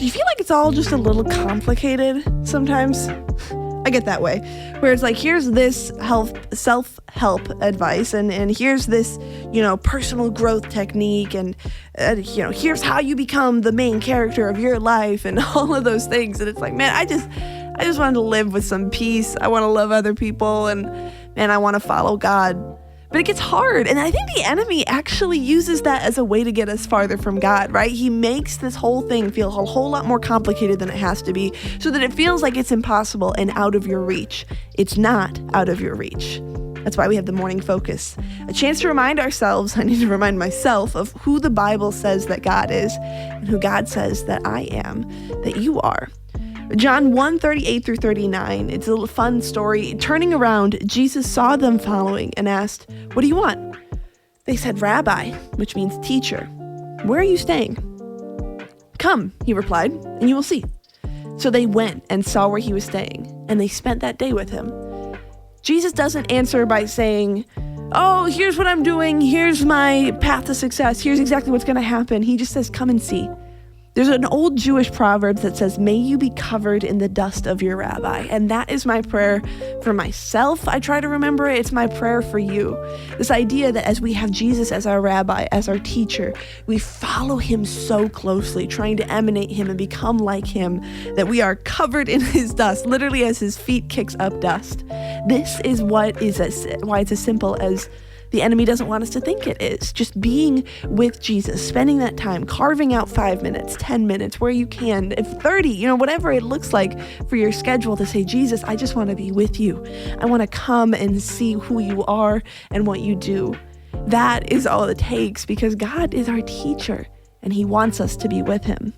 Do you feel like it's all just a little complicated sometimes? I get that way, where it's like, here's this self-help advice, and here's this, personal growth technique, and, here's how you become the main character of your life, and all of those things. And it's like, man, I just wanted to live with some peace. I want to love other people, and I want to follow God. But it gets hard, and I think the enemy actually uses that as a way to get us farther from God, right? He makes this whole thing feel a whole lot more complicated than it has to be, so that it feels like it's impossible and out of your reach. It's not out of your reach. That's why we have the morning focus, a chance to remind ourselves, I need to remind myself, of who the Bible says that God is and who God says that I am, that you are. John 1:38-39. It's a little fun story. Turning around, Jesus saw them following and asked, "What do you want?" They said, "Rabbi," which means teacher. "Where are you staying?" "Come," he replied, "and you will see." So they went and saw where he was staying, and they spent that day with him. Jesus doesn't answer by saying, "Oh, here's what I'm doing. Here's my path to success. Here's exactly what's going to happen." He just says, "Come and see." There's an old Jewish proverb that says, "May you be covered in the dust of your rabbi." And that is my prayer for myself. I try to remember it. It's my prayer for you. This idea that as we have Jesus as our rabbi, as our teacher, we follow him so closely, trying to emanate him and become like him, that we are covered in his dust, literally as his feet kicks up dust. This is why it's as simple as the enemy doesn't want us to think it is. Just being with Jesus, spending that time, carving out 5 minutes, 10 minutes, where you can, if 30, whatever it looks like for your schedule, to say, "Jesus, I just want to be with you. I want to come and see who you are and what you do." That is all it takes, because God is our teacher and he wants us to be with him.